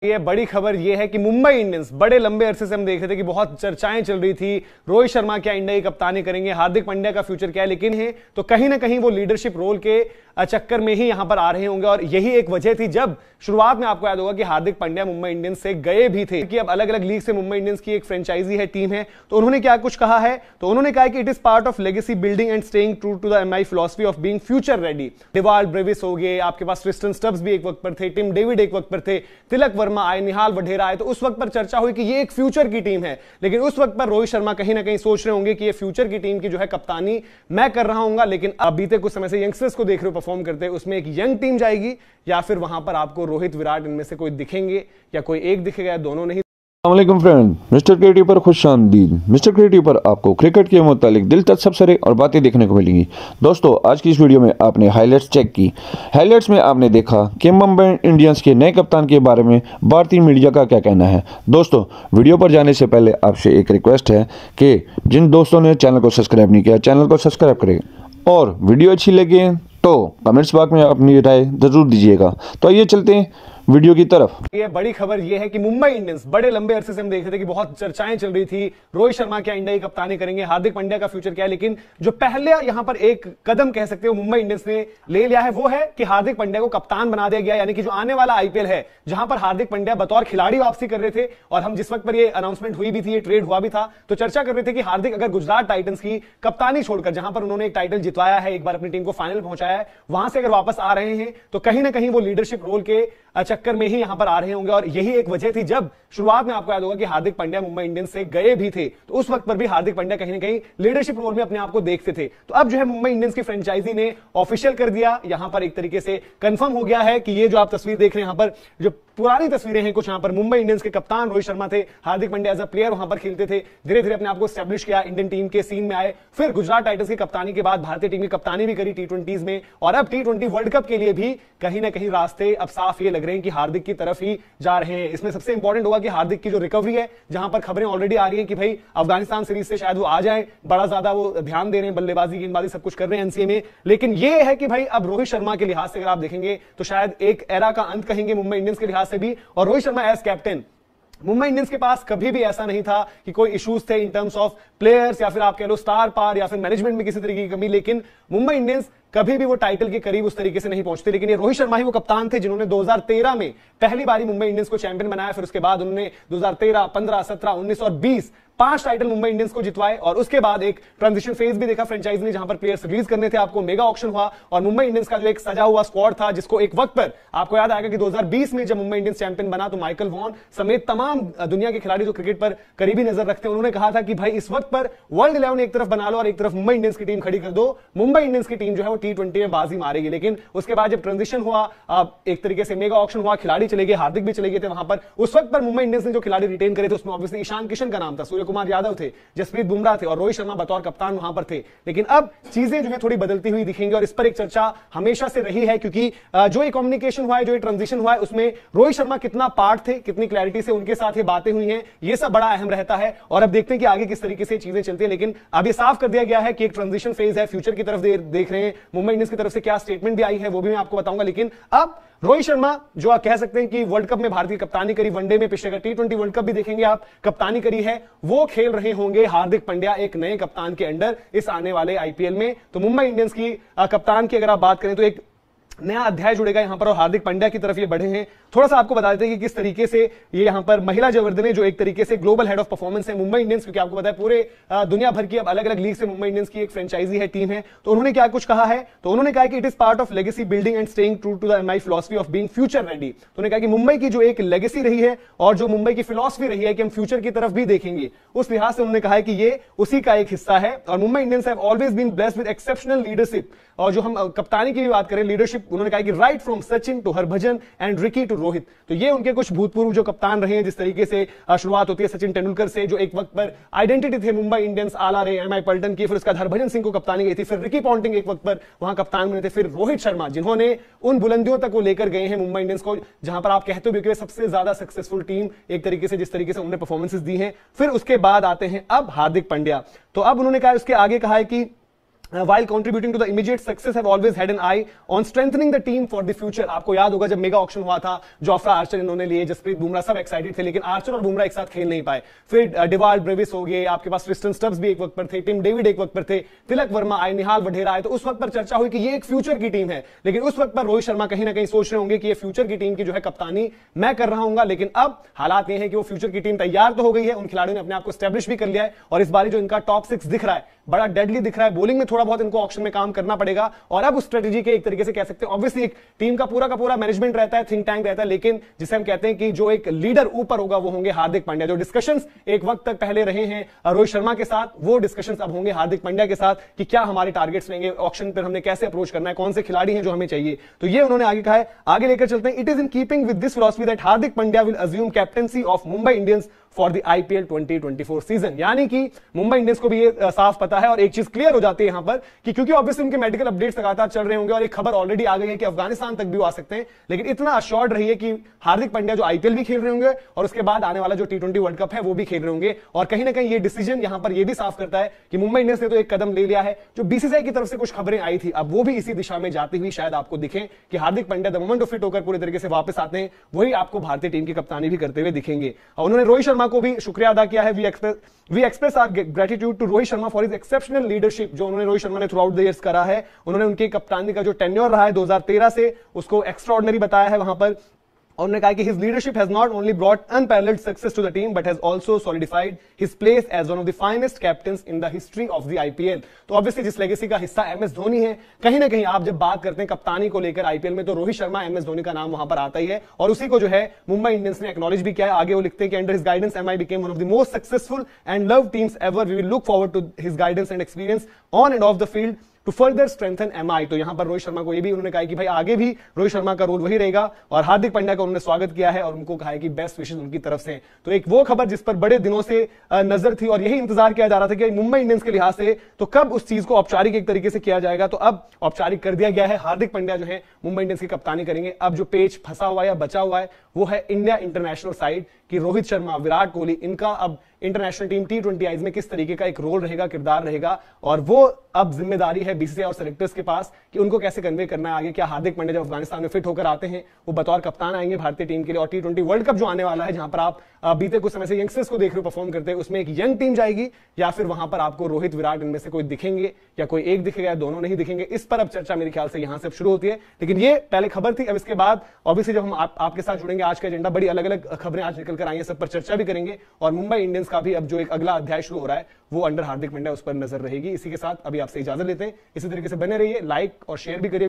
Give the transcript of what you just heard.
ये बड़ी खबर ये है कि मुंबई इंडियंस बड़े लंबे अरसे से हम देख रहे थे कि बहुत चर्चाएं चल रही थी। रोहित शर्मा क्या इंडिया की कप्तानी करेंगे, हार्दिक पांड्या का फ्यूचर क्या है, लेकिन है तो कहीं ना कहीं वो लीडरशिप रोल के चक्कर में ही यहां पर आ रहे होंगे। और यही एक वजह थी जब शुरुआत में आपको याद होगा कि हार्दिक पांड्या मुंबई इंडियंस से गए भी थे कि अब अलग अलग लीग से मुंबई इंडियंस की एक फ्रेंचाइजी है, टीम है। तो उन्होंने क्या कुछ कहा है, तो उन्होंने कहा कि it is part of legacy building and staying true to the MI philosophy of being future ready. Dewald Brevis हो गए, आपके पास क्रिस्टन स्टब्स भी एक वक्त पर थे, टिम डेविड एक वक्त पर थे, तिलक वर्मा आए, निहाल वढेरा आए। तो उस वक्त पर चर्चा हुई कि ये एक फ्यूचर की टीम है, लेकिन उस वक्त पर रोहित शर्मा कहीं ना कहीं सोच रहे होंगे कि ये फ्यूचर की टीम की जो है कप्तानी मैं कर रहा हूंगा। लेकिन अब बीते कुछ समय से यंगस्टर्स को देख रहे हो परफॉर्म करते हैं, उसमें एक यंग टीम जाएगी या फिर वहां पर आपको रोहित विराट इनमें से कोई दिखेंगे या कोई एक दिखेगा या दोनों नहीं। अस्सलामुअलैकुम फ्रेंड, मिस्टर क्रिएटिव पर खुशामदीद। मिस्टर क्रिएटिव पर आपको क्रिकेट के मुतालिक दिलचस्प सबसरे और बातें देखने को मिलेंगी। दोस्तों, आज की इस वीडियो में आपने हाइलाइट्स चेक की। हाइलाइट्स में आपने देखा कि मुंबई इंडियंस के नए कप्तान के बारे में भारतीय मीडिया का क्या कहना है। दोस्तों, वीडियो पर जाने से पहले आपसे एक रिक्वेस्ट है कि जिन दोस्तों ने चैनल को सब्सक्राइब नहीं किया, चैनल को सब्सक्राइब करें और वीडियो अच्छी लगे तो कमेंट्स बॉक्स में अपनी राय जरूर दीजिएगा। तो आइए चलते हैं वीडियो की तरफ। ये बड़ी खबर ये है कि मुंबई इंडियंस बड़े लंबे अरसे से हम देख रहे थे कि बहुत चर्चाएं चल रही थी, रोहित शर्मा क्या इंडिया की कप्तानी करेंगे, हार्दिक पांड्या का फ्यूचर क्या है। लेकिन जो पहले यहां पर एक कदम कह सकते हो मुंबई इंडियंस ने ले लिया है, वो है कि हार्दिक पांड्या को कप्तान बना दिया गया। यानी कि जो आने वाला आईपीएल है, जहां पर हार्दिक पांड्या बतौर खिलाड़ी वापसी कर रहे थे, और हम जिस वक्त पर ये अनाउंसमेंट हुई भी थी, ये ट्रेड हुआ भी था, तो चर्चा कर रहे थे कि हार्दिक अगर गुजरात टाइटंस की कप्तानी छोड़कर, जहां पर उन्होंने एक टाइटल जितवाया है, एक बार अपनी टीम को फाइनल पहुंचाया है, वहां से अगर वापस आ रहे हैं तो कहीं ना कहीं वो लीडरशिप रोल के चक्कर में ही यहां पर आ रहे होंगे। और यही एक वजह थी जब शुरुआत में आपको याद होगा कि हार्दिक पांड्या मुंबई इंडियंस से गए भी थे, तो उस वक्त पर भी हार्दिक पांड्या कहीं ना कहीं लीडरशिप रोल में अपने आप को देखते थे। तो अब जो है मुंबई इंडियंस की फ्रेंचाइजी ने ऑफिशियल कर दिया, यहां पर एक तरीके से कंफर्म हो गया है कि ये जो आप तस्वीर देख रहे हैं, यहां पर जो पुरानी तस्वीरें हैं कुछ, यहां पर मुंबई इंडियंस के कप्तान रोहित शर्मा थे, Hardik Pandya as a player वहां पर खेलते थे, धीरे धीरे अपने आप को स्टैब्लिश किया, इंडियन टीम के सीन में आए, फिर गुजरात टाइटंस की कप्तानी के बाद भारतीय टीम की कप्तानी भी करी टी20 में, और अब टी20 वर्ल्ड कप के लिए भी कहीं ना कहीं रास्ते अब साफ ये लग रहे हैं कि हार्दिक की तरफ ही जा रहे हैं। इसमें सबसे इंपॉर्टेंट होगा कि हार्दिक की जो रिकवरी है, जहां पर खबरें ऑलरेडी आ रही हैं कि भाई अफगानिस्तान सीरीज से शायद वो आ जाए, बड़ा ज्यादा वो ध्यान दे रहे हैं, बल्लेबाजी गेंदबाजी सब कुछ कर रहे हैं एनसीए में। लेकिन ये है कि भाई अब रोहित शर्मा के लिहाज से अगर आप देखेंगे तो शायद एक एरा का अंत कहेंगे मुंबई इंडियंस के लिहाज से भी। और Rohit Sharma as captain, Mumbai Indians के पास कभी भी ऐसा नहीं था कि कोई इश्यूज थे इन टर्म्स ऑफ प्लेयर्स या फिर आप कह लो स्टार पावर या फिर मैनेजमेंट में किसी तरीके की कमी, लेकिन मुंबई इंडियंस कभी भी वो टाइटल के करीब उस तरीके से नहीं पहुंचते। लेकिन ये रोहित शर्मा ही वो कप्तान थे जिन्होंने 2013 में पहली बारी मुंबई इंडियंस को चैंपियन बनाया। फिर उसके बाद उन्होंने 2013, 15, 17, 19 और 20 5 टाइटल मुंबई इंडियंस को जितवाए। और उसके बाद एक ट्रांजिशन फेज भी देखा फ्रेंचाइज ने, जहां पर प्लेयर्स रिलीज करने थे, आपको मेगा ऑक्शन हुआ और मुंबई इंडियंस का जो एक सजा हुआ स्क्वाड था, जिसको एक वक्त पर आपको याद आएगा कि 2020 में जब मुंबई इंडियंस चैंपियन बना तो माइकल वॉन समेत तमाम दुनिया के खिलाड़ी जो क्रिकेट पर करीबी नजर रखते हैं, उन्होंने कहा था कि भाई इस वक्त पर वर्ल्ड 11 एक तरफ बना लो और एक तरफ मुंबई इंडियंस की टीम खड़ी कर दो, मुंबई इंडियंस की टीम जो है वो टी20 में बाजी मारेगी। लेकिन उसके बाद जब ट्रांजिशन हुआ, एक तरीके से मेगा ऑक्शन हुआ, खिलाड़ी चले गए, हार्दिक भी चले गए थे वहां पर, उस वक्त पर मुंबई इंडियंस ने जो खिलाड़ी रिटेन करे थे उसमें ऑब्वियसली ईशान किशन का नाम था, सूर्य कुमार यादव थे, जसप्रीत बुमराह थे और रोहित शर्मा बतौर कप्तान वहां पर थे। लेकिन अब चीजें जो है थोड़ी बदलती हुई दिखेंगी और इस पर एक चर्चा हमेशा से रही है, क्योंकि जो ये कम्युनिकेशन हुआ है, जो ये ट्रांजिशन हुआ है, उसमें रोहित शर्मा कितना पार्ट थे, कितनी क्लैरिटी से उनके साथ ये बातें हुई हैं, ये सब बड़ा अहम रहता है। और अब देखते हैं कि आगे किस तरीके से चीजें चलती है। लेकिन अब ये साफ कर दिया गया है कि एक ट्रांजिशन फेज है, फ्यूचर की तरफ देख रहे हैं। मुंबई इंडियंस की तरफ से क्या स्टेटमेंट भी आई है वो भी मैं आपको बताऊंगा। लेकिन अब रोहित शर्मा जो आप कह सकते हैं कि वर्ल्ड कप में भारतीय कप्तानी करी, वनडे में पिछले टी20 वर्ल्ड कप भी देखेंगे आप, कप्तानी करी है, वो खेल रहे होंगे हार्दिक पांड्या एक नए कप्तान के अंडर इस आने वाले आईपीएल में। तो मुंबई इंडियंस की कप्तान की अगर आप बात करें तो एक नया अध्याय जुड़ेगा यहां पर और हार्दिक पांड्या की तरफ ये बढ़े हैं। थोड़ा सा आपको बता देते हैं कि किस तरीके से ये यहां पर महिला जयवर्धने जो एक तरीके से ग्लोबल हेड ऑफ परफॉर्मेंस है मुंबई इंडियंस, क्योंकि आपको पता है पूरे दुनिया भर की अब अलग अलग लीग से मुंबई इंडियंस की एक फ्रेंचाइजी है, टीम है। तो उन्होंने क्या कुछ कहा है, तो उन्होंने कहा कि it is part of legacy building and staying true to the MI philosophy of being future ready. तो उन्होंने कहा कि मुंबई की जो एक लेगेसी रही है और जो मुंबई की फिलॉसफी रही है कि हम फ्यूचर की तरफ भी देखेंगे, उस लिहाज से उन्होंने कहा है कि ये उसी का एक हिस्सा है। और Mumbai Indians have always been blessed with exceptional leadership. और जो हम कप्तानी की भी बात करें, लीडरशिप, उन्होंने कहा कि right from Sachin to Harbhajan and Ricky to Rohit. तो ये उनके कुछ भूतपूर्व जो कप्तान रहे हैं, जिस तरीके से शुरुआत होती है सचिन तेंदुलकर से, जो एक वक्त पर आइडेंटिटी थे मुंबई इंडियंस, आला रे, एमआई पल्टन की, फिर उसका हरभजन सिंह को कप्तानी गई थी, फिर रिकी पॉन्टिंग एक वक्त पर वहां कप्तान बने थे, फिर रोहित शर्मा जिन्होंने उन बुलंदियों तक वो लेकर गए हैं मुंबई इंडियंस को, जहां पर आप कहते हो कि सबसे ज्यादा सक्सेसफुल टीम एक तरीके से, जिस तरीके से उन्होंने परफॉर्मेंसेस दी हैं। फिर उसके बाद आते हैं अब हार्दिक पांड्या। तो अब उन्होंने कहा, उसके आगे कहा है कि while contributing to the immediate success have always had an eye on strengthening the team for the future। आपको याद होगा जब मेगा ऑक्शन हुआ था, जोफ्रा आर्चर इन्होंने लिए, जसप्रीत बुमराह, सब एक्साइटेड थे, लेकिन आर्चर और बुमराह एक साथ खेल नहीं पाए। फिर डिवाल्ड ब्रेविस हो गए, आपके पास क्रिस्टन स्टब्स भी एक वक्त पर थे, टिम डेविड एक वक्त पर थे, तिलक वर्मा आए, निहाल वढेरा आए, तो उस वक्त पर चर्चा हुई कि ये एक फ्यूचर की टीम है। लेकिन उस वक्त पर रोहित शर्मा कहीं ना कहीं सोच रहे होंगे कि ये फ्यूचर की टीम की जो है कप्तानी मैं कर रहा हूं। लेकिन अब हालात ये है कि वो फ्यूचर की टीम तैयार तो हो गई है, उन खिलाड़ियों ने अपने आप को स्टैब्लिश भी कर लिया है, और इस बार जो इनका टॉप 6 दिख रहा है बड़ा डेडली दिख रहा है। बॉलिंग में थोड़ा बहुत इनको ऑक्शन में काम करना पड़ेगा, और अब उस स्ट्रेटेजी के एक तरीके से कह सकते हैं, ऑब्वियसली एक टीम का पूरा मैनेजमेंट रहता है, थिंक टैंक रहता है, लेकिन जिसे हम कहते हैं कि जो एक लीडर ऊपर होगा वो होंगे हार्दिक पांड्या। जो डिस्कशंस एक वक्त तक पहले रहे हैं रोहित शर्मा के साथ, वो डिस्कशंस अब होंगे हार्दिक पांड्या के साथ कि क्या हमारे टारगेट्स रहेंगे, ऑक्शन पर हमने कैसे अप्रोच करना है, कौन से खिलाड़ी हैं जो हमें चाहिए। तो ये उन्होंने आगे कहा है। आगे लेकर चलते हैं। It is in keeping with this philosophy that Hardik Pandya will assume captaincy of Mumbai Indians for the IPL 2024 season. यानी कि मुंबई इंडियंस को भी ये साफ पता है, और एक चीज क्लियर हो जाती है यहां पर कि क्योंकि ऑब्वियसली उनके मेडिकल अपडेट्स लगातार चल रहे होंगे, और एक खबर ऑलरेडी आ गई है कि अफगानिस्तान तक भी आ सकते हैं, लेकिन इतना अश्योर्ड रही है कि हार्दिक पांड्या जो आईपीएल भी खेल रहे होंगे और उसके बाद आने वाला जो T20 वर्ल्ड कप है वो भी खेल रहे होंगे। और कहीं ना कहीं ये डिसीजन यहां पर ये भी साफ करता है कि मुंबई इंडियंस ने तो एक कदम ले लिया है। जो बीसीसीआई की तरफ से कुछ खबरें आई थी, अब वो भी इसी दिशा में जाती हुई शायद आपको दिखें कि Hardik Pandya the moment of fit होकर पूरे तरीके से वापस आते हैं, वही आपको भारतीय टीम की कप्तानी भी करते हुए दिखेंगे। और उन्होंने रोहित शर्मा को भी शुक्रिया अदा किया है। We express our gratitude to Rohit Sharma for his exceptional leadership. जो उन्होंने रोहित शर्मा ने थ्रू आउट द ईयर्स करा है, उन्होंने उनकी कप्तानी का जो टेन्योर रहा है 2013 से, उसको एक्स्ट्राऑर्डिनरी बताया है वहां पर। और उन्होंने कहा कि his leadership has not only brought unparalleled success to the team but has also solidified his place as one of the finest captains in the history of the IPL। तो ऑब्वियसली जिस लेगेसी का हिस्सा MS Dhoni है, कहीं ना कहीं आप जब बात करते हैं कप्तानी को लेकर आईपीएल में, तो रोहित शर्मा एमएस धोनी का नाम वहां पर आता ही है, और उसी को जो है मुंबई इंडियंस ने एक्नॉलेज भी किया है। आगे वो लिखते हैं कि under his guidance MI became one of the most successful and love teams ever. We will look forward to his guidance and experience on and off the field to further strengthen MI. तो यहां पर रोहित शर्मा को ये भी उन्होंने कहा कि भाई आगे भी रोहित शर्मा का रोल वही रहेगा, और हार्दिक पांड्या का उन्होंने स्वागत किया है और उनको कहा है कि बेस्ट विशेस उनकी तरफ से। तो एक वो खबर जिस पर बड़े दिनों से नजर थी और यही इंतजार किया जा रहा था कि मुंबई इंडियंस के लिहाज से तो कब उस चीज को औपचारिक एक तरीके से किया जाएगा, तो अब औपचारिक कर दिया गया है। हार्दिक पांड्या जो है मुंबई इंडियंस की कप्तानी करेंगे। अब जो पेज फंसा हुआ है या बचा हुआ है वो है इंडिया इंटरनेशनल साइड कि रोहित शर्मा, विराट कोहली, इनका अब इंटरनेशनल टीम T20 में किस तरीके का एक रोल रहेगा, किरदार रहेगा, और वो अब जिम्मेदारी है बीसीसीआई और सेलेक्टर्स के पास कि उनको कैसे कन्वे करना है आगे। क्या हार्दिक पांड्या जब अफगानिस्तान में फिट होकर आते हैं वो बतौर कप्तान आएंगे भारतीय टीम के लिए, और T20 वर्ल्ड कप जो आने वाला है जहां पर आप बीते कुछ समय से यंगस्टर्स को देख रहे हो परफॉर्म करते हैं, उसमें एक यंग टीम जाएगी, या फिर वहां पर आपको रोहित, विराट इनमें से कोई दिखेंगे, या कोई एक दिखेगा या दोनों नहीं दिखेंगे। इस पर अब चर्चा मेरे ख्याल से यहां से शुरू होती है। लेकिन ये पहले खबर थी। अब इसके बाद ऑब्वियसली जब हम आपके साथ जुड़ेंगे, आज का एजेंडा बड़ी अलग अलग खबरें आज निकल कर आई है, सब पर चर्चा भी करेंगे, और मुंबई इंडियंस का भी अब जो एक अगला अध्याय शुरू हो रहा है वो अंडर हार्दिक पांड्या, उस पर नजर रहेगी। इसी के साथ अभी आपसे इजाजत लेते हैं। इसी तरीके से बने रहिए, लाइक और शेयर भी करिए।